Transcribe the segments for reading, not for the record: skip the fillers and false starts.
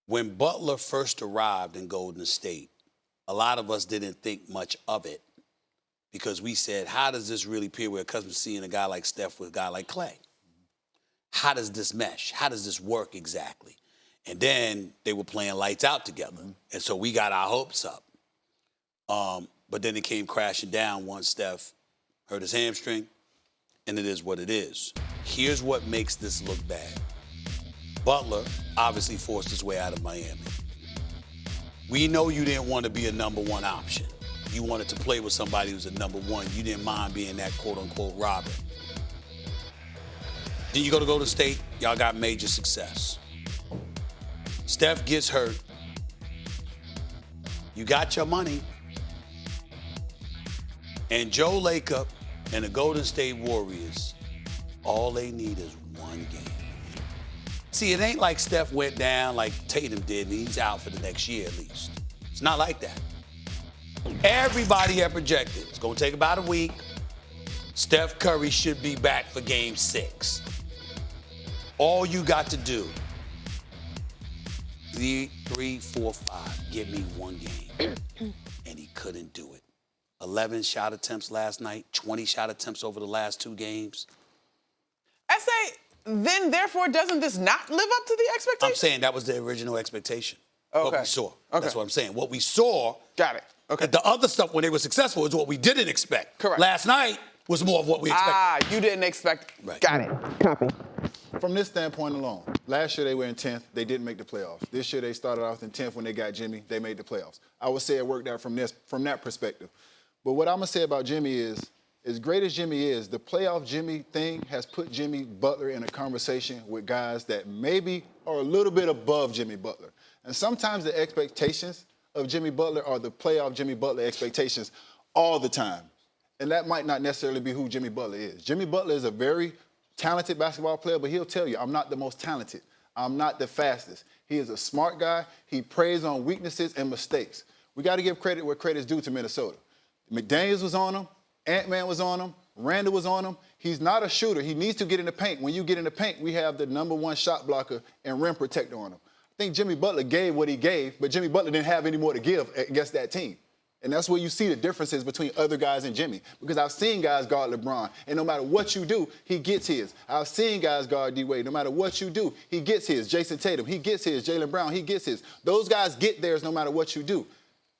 When Butler first arrived in Golden State, a lot of us didn't think much of it because we said, how does this really appear? We're accustomed to seeing a guy like Steph with a guy like Clay. How does this mesh? How does this work exactly? And then they were playing lights out together. And so we got our hopes up. But then it came crashing down once Steph hurt his hamstring, and it is what it is. Here's what makes this look bad. Butler obviously forced his way out of Miami. We know you didn't want to be a number one option. You wanted to play with somebody who's a number one. You didn't mind being that quote-unquote Robin. Then you go to Golden State, y'all got major success. Steph gets hurt. You got your money. And Joe Lacob and the Golden State Warriors, all they need is one game. See, it ain't like Steph went down like Tatum did, and he's out for the next year at least. It's not like that. Everybody had projected it's going to take about a week. Steph Curry should be back for Game 6. All you got to do, 3, 4, 5, give me one game. And he couldn't do it. 11 shot attempts last night, 20 shot attempts over the last 2 games. I say, then therefore, doesn't this not live up to the expectation? I'm saying that was the original expectation. Okay. What we saw. Okay. That's what I'm saying. What we saw. Got it. Okay. The other stuff when they were successful is what we didn't expect. Correct. Last night was more of what we expected. You didn't expect. Right. Got it. Copy. From this standpoint alone, last year they were in 10th. They didn't make the playoffs. This year they started off in 10th when they got Jimmy. They made the playoffs. I would say it worked out from that perspective. But what I'm going to say about Jimmy is, as great as Jimmy is, the playoff Jimmy thing has put Jimmy Butler in a conversation with guys that maybe are a little bit above Jimmy Butler. And sometimes the expectations of Jimmy Butler are the playoff Jimmy Butler expectations all the time. And that might not necessarily be who Jimmy Butler is. Jimmy Butler is a very talented basketball player, but he'll tell you, I'm not the most talented. I'm not the fastest. He is a smart guy. He preys on weaknesses and mistakes. We got to give credit where credit's due to Minnesota. McDaniels was on him. Ant-Man was on him. Randall was on him. He's not a shooter. He needs to get in the paint. When you get in the paint, we have the number one shot blocker and rim protector on him. I think Jimmy Butler gave what he gave, but Jimmy Butler didn't have any more to give against that team. And that's where you see the differences between other guys and Jimmy. Because I've seen guys guard LeBron, and no matter what you do, he gets his. I've seen guys guard D-Wade. No matter what you do, he gets his. Jason Tatum, he gets his. Jaylen Brown, he gets his. Those guys get theirs no matter what you do.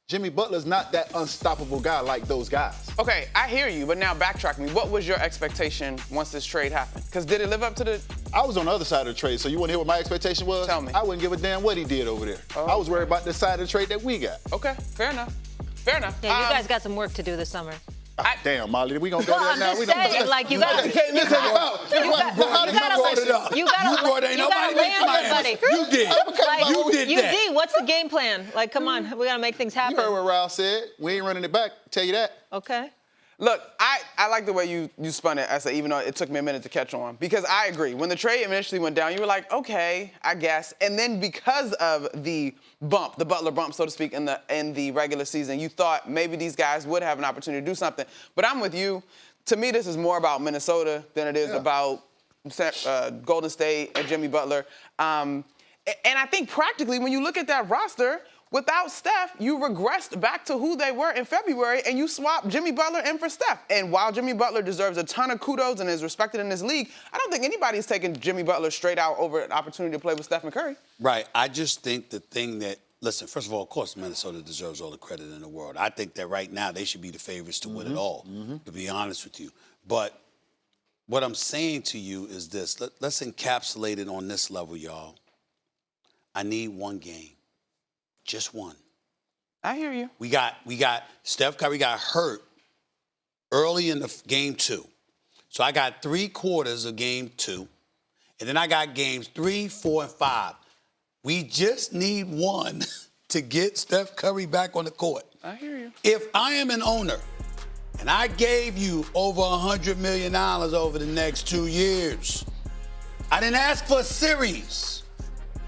Jimmy Butler's not that unstoppable guy like those guys. Okay, I hear you, but now backtrack me. What was your expectation once this trade happened? Because did it live up to the... I was on the other side of the trade, so you want to hear what my expectation was? Tell me. I wouldn't give a damn what he did over there. Oh. I was worried about the side of the trade that we got. Okay, fair enough. Fair enough. Yeah, you guys got some work to do this summer. Damn, Molly, we gonna go Well, there I'm now? just saying, like, you gotta... You brought ain't nobody mentioned Miami. You did. You did that. UD, what's the game plan? Like, come on, we gotta make things happen. You heard what Ralph said. We ain't running it back. Tell you that. Okay. Look, I like the way you spun it, Essa, even though it took me a minute to catch on. Because I agree. When the trade initially went down, you were like, okay, I guess. And then because of the bump, the Butler bump, so to speak, in the regular season, you thought maybe these guys would have an opportunity to do something. But I'm with you. To me, this is more about Minnesota than it is about Golden State and Jimmy Butler. And I think practically when you look at that roster, without Steph, you regressed back to who they were in February, and you swapped Jimmy Butler in for Steph. And while Jimmy Butler deserves a ton of kudos and is respected in this league, I don't think anybody's taking Jimmy Butler straight out over an opportunity to play with Steph and Curry. Right. I just think the thing that, listen, first of all, of course, Minnesota deserves all the credit in the world. I think that right now they should be the favorites to win it all, to be honest with you. But what I'm saying to you is this. Let's encapsulate it on this level, y'all. I need one game. Just one. I hear you. We got Steph Curry got hurt early in the game 2. So I got 3 quarters of game 2. And then I got games 3, 4, and 5. We just need one to get Steph Curry back on the court. I hear you. If I am an owner and I gave you over $100 million over the next 2 years, I didn't ask for a series.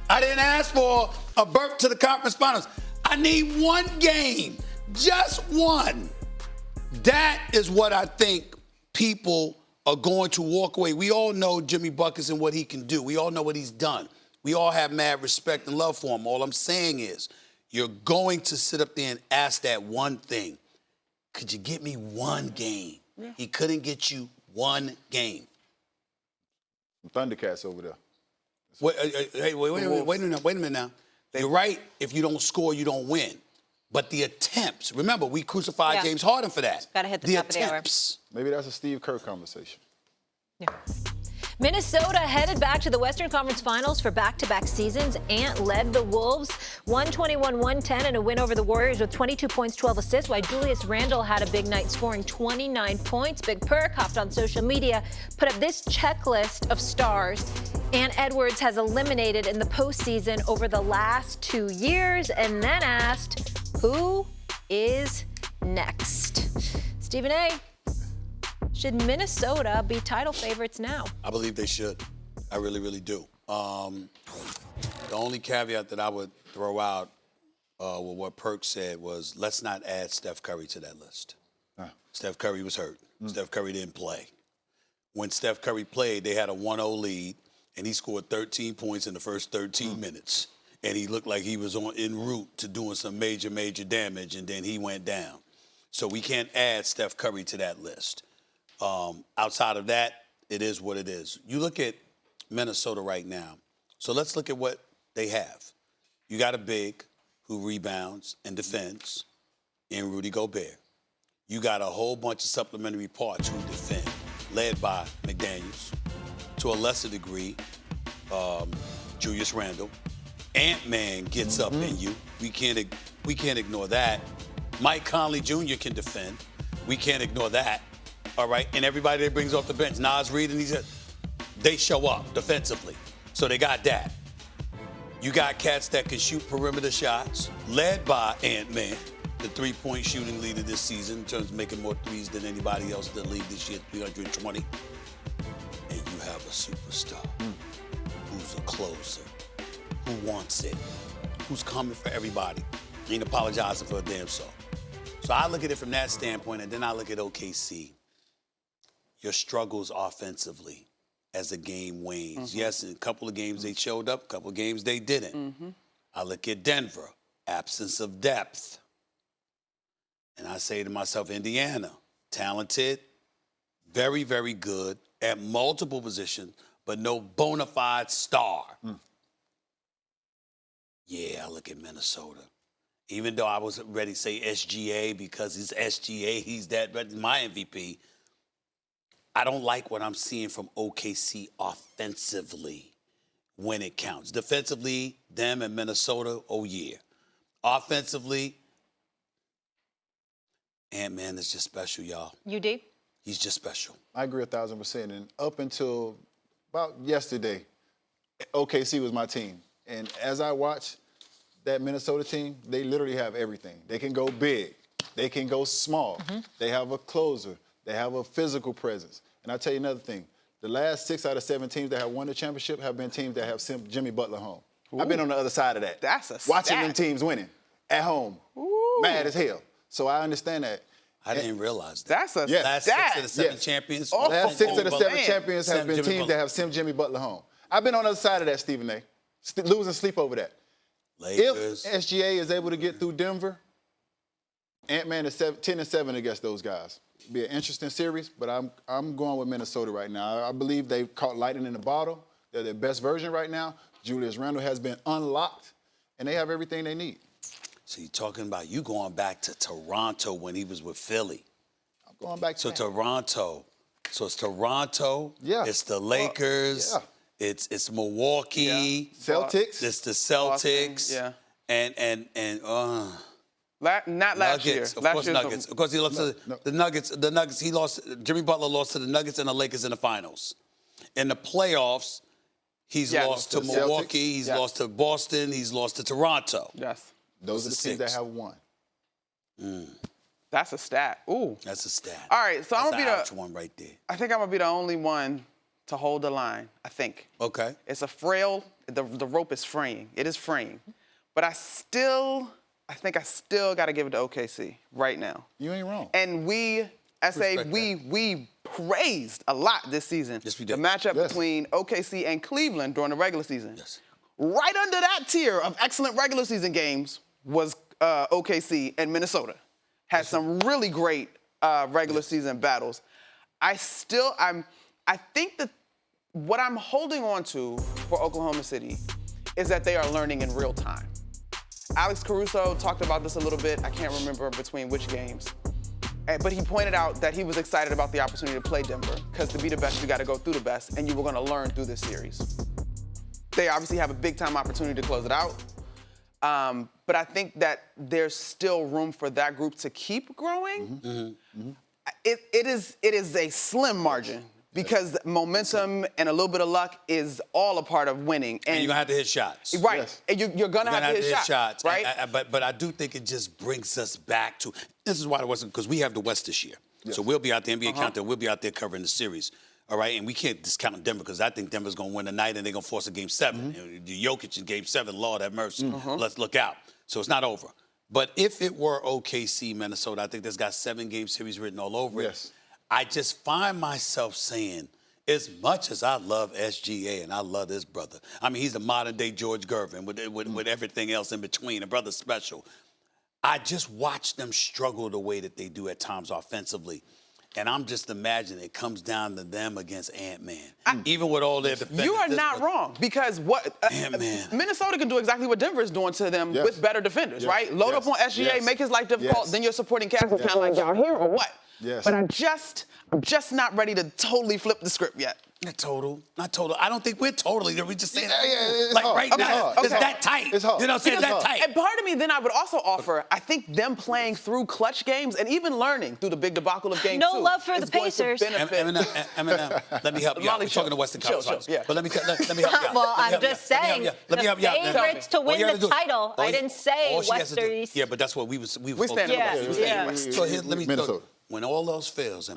I didn't ask for a berth to the conference finals. I need one game, just one. That is what I think people are going to walk away. We all know Jimmy Buckets and what he can do. We all know what he's done. We all have mad respect and love for him. All I'm saying is, you're going to sit up there and ask that one thing. Could you get me one game? Yeah. He couldn't get you one game. Thundercats over there. Wait a minute now. You're right. If you don't score, you don't win. But the attempts, remember, we crucified James Harden for that. Got to hit the top attempts. of the hour. Maybe that's a Steve Kerr conversation. Yeah. Minnesota headed back to the Western Conference Finals for back-to-back seasons. Ant led the Wolves 121-110 in a win over the Warriors with 22 points, 12 assists, while Julius Randle had a big night scoring 29 points. Big Perk hopped on social media, put up this checklist of stars Ant Edwards has eliminated in the postseason over the last 2 years, and then asked, who is next? Stephen A., should Minnesota be title favorites now? I believe they should. I really, really do. The only caveat that I would throw out with what Perk said was, let's not add Steph Curry to that list. Steph Curry was hurt. Steph Curry didn't play. When Steph Curry played, they had a 1-0 lead, and he scored 13 points in the first 13 minutes. And he looked like he was en route to doing some major, major damage, and then he went down. So we can't add Steph Curry to that list. Outside of that, it is what it is. You look at Minnesota right now. So let's look at what they have. You got a big who rebounds and defends in Rudy Gobert. You got a whole bunch of supplementary parts who defend, led by McDaniels. To a lesser degree, Julius Randle. Ant-Man gets up in you. We can't ignore that. Mike Conley Jr. can defend. We can't ignore that. All right, and everybody that brings off the bench, Nas Reed and they show up defensively. So they got that. You got cats that can shoot perimeter shots, led by Ant-Man, the three-point shooting leader this season in terms of making more threes than anybody else in the league this year, 320. And you have a superstar who's a closer, who wants it, who's coming for everybody, ain't apologizing for a damn soul. So I look at it from that standpoint, and then I look at OKC. Your struggles offensively as the game wanes. Yes, in a couple of games they showed up, a couple of games they didn't. I look at Denver, absence of depth. And I say to myself, Indiana, talented, very, very good at multiple positions, but no bona fide star. Yeah, I look at Minnesota. Even though I was ready to say SGA because it's SGA, he's that, but my MVP. I don't like what I'm seeing from OKC offensively when it counts. Defensively, them and Minnesota, oh yeah. Offensively, Ant-Man is just special, y'all. UD? He's just special. I agree 1,000%. And up until about yesterday, OKC was my team. And as I watch that Minnesota team, they literally have everything. They can go big. They can go small. They have a closer. They have a physical presence. And I'll tell you another thing. The last 6 out of 7 teams that have won the championship have been teams that have sent Jimmy Butler home. I've been on the other side of that. That's a Watching stat. them teams winning at home. Mad as hell. So I understand that. I didn't realize that. That's a Last 6 stat. of the 7 champions. Last 6 of the 7 champions have Sent been Jimmy teams Butler. that have sent Jimmy Butler home. I've been on the other side of that, Stephen A. Losing sleep over that. Lakers. If SGA is able to get through Denver, Ant-Man is 10-7 against those guys. It'll be an interesting series, but I'm going with Minnesota right now. I believe they've caught lightning in the bottle. They're their best version right now. Julius Randle has been unlocked, and they have everything they need. So you're talking about you going back to Toronto when he was with Philly. I'm going back to So that. Toronto. So it's Toronto. Yeah. It's the Lakers. yeah. It's Milwaukee. Celtics. It's the Celtics. Yeah. And Not last year. Nuggets. Of Last course, year's Nuggets. Of course, he lost to the Nuggets. The Nuggets. He lost. Jimmy Butler lost to the Nuggets and the Lakers in the finals. In the playoffs, he's lost to the Milwaukee. Celtics. He's Yeah. lost to Boston. He's lost to Toronto. Yes. Those are the Those are teams that 6. have won. That's a stat. Ooh. That's a stat. All right, so I'm That's gonna an be ouch one right there. I think I'm gonna be the only one to hold the line. I think. Okay. It's a frail. The rope is fraying. It is fraying, but I think I still got to give it to OKC right now. You ain't wrong. And we praised a lot this season. Yes, we did. The matchup Yes. between OKC and Cleveland during the regular season. Yes. Right under that tier of excellent regular season games was OKC and Minnesota. Had some really great regular season battles. I think that what I'm holding on to for Oklahoma City is that they are learning in real time. Alex Caruso talked about this a little bit. I can't remember between which games. But he pointed out that he was excited about the opportunity to play Denver because to be the best, you got to go through the best, and you were going to learn through this series. They obviously have a big-time opportunity to close it out. But I think that there's still room for that group to keep growing. It is a slim margin because momentum and a little bit of luck is all a part of winning. And you're going to have to hit shots. Right. Yes. And you're going to have to hit shots. Right? But I do think it just brings us back to, this is why it wasn't, because we have the West this year. Yes. So we'll be out there, NBA Countdown, we'll be out there covering the series. All right, and we can't discount Denver because I think Denver's going to win tonight and they're going to force a Game 7. Jokic in Game 7, Lord have mercy. Let's look out. So it's not over. But if it were OKC, Minnesota, I think there's got 7-game series written all over it. I just find myself saying, as much as I love SGA and I love this brother, I mean, he's the modern-day George Gervin with everything else in between. A brother special. I just watch them struggle the way that they do at times offensively. And I'm just imagining it comes down to them against Ant-Man. Even with all their defenders. You are not wrong because Minnesota can do exactly what Denver is doing to them with better defenders, right? Load up on SGA, make his life difficult, then you're supporting cast kind of like y'all here or what? But I'm just not ready to totally flip the script yet. Not total. I don't think we're totally there. We're just saying, it's like hard. right now, it's that tight. It's hard. You know what I'm saying? That tight. And part of me, then I would also offer, I think them playing through clutch games and even learning through the big debacle of game 2. No love for the Pacers. Eminem, let me help you out. We're talking to Western Conference. But let me help you out. Well, I'm just saying, the favorites to win the title. I didn't say West or East. Yeah, but that's what we was standing West. So here, let me Minnesota. When all else fails,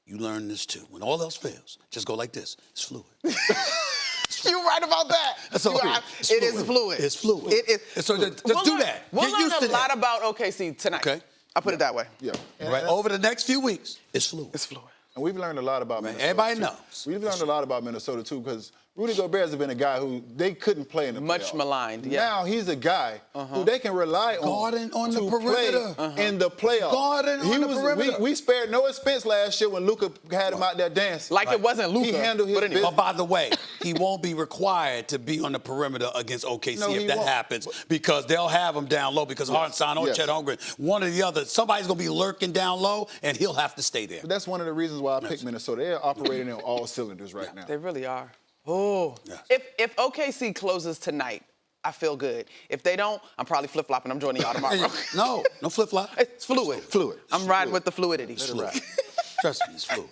you learn this too. When all else fails, just go like this. It's fluid. You're right about that. It is fluid. It's fluid. So just do that. We'll Get used learn to a lot that. about OKC tonight. Okay. I'll put it that way. Yeah. Right. Over the next few weeks, it's fluid. It's fluid. And we've learned a lot about Minnesota. Everybody too. knows. We've learned a lot about Minnesota, too, because Rudy Gobert has been a guy who they couldn't play in the playoffs. Much maligned, Now he's a guy who they can rely on Guarding on the to perimeter. play in the playoffs. Guarding on the perimeter. We spared no expense last year when Luka had him out there dancing. Like it wasn't Luka. He handled his business. But by the way, he won't be required to be on the perimeter against OKC if that happens because they'll have him down low because Hartenstein or Chet Holmgren, one or the other, somebody's going to be lurking down low and he'll have to stay there. But that's one of the reasons why I picked Minnesota. They're operating on all cylinders right now. They really are. Oh, if OKC closes tonight, I feel good. If they don't, I'm probably flip-flopping. I'm joining y'all tomorrow. No flip-flop. It's fluid. Fluid. I'm riding with the fluidity. It's fluid. Trust me, it's fluid.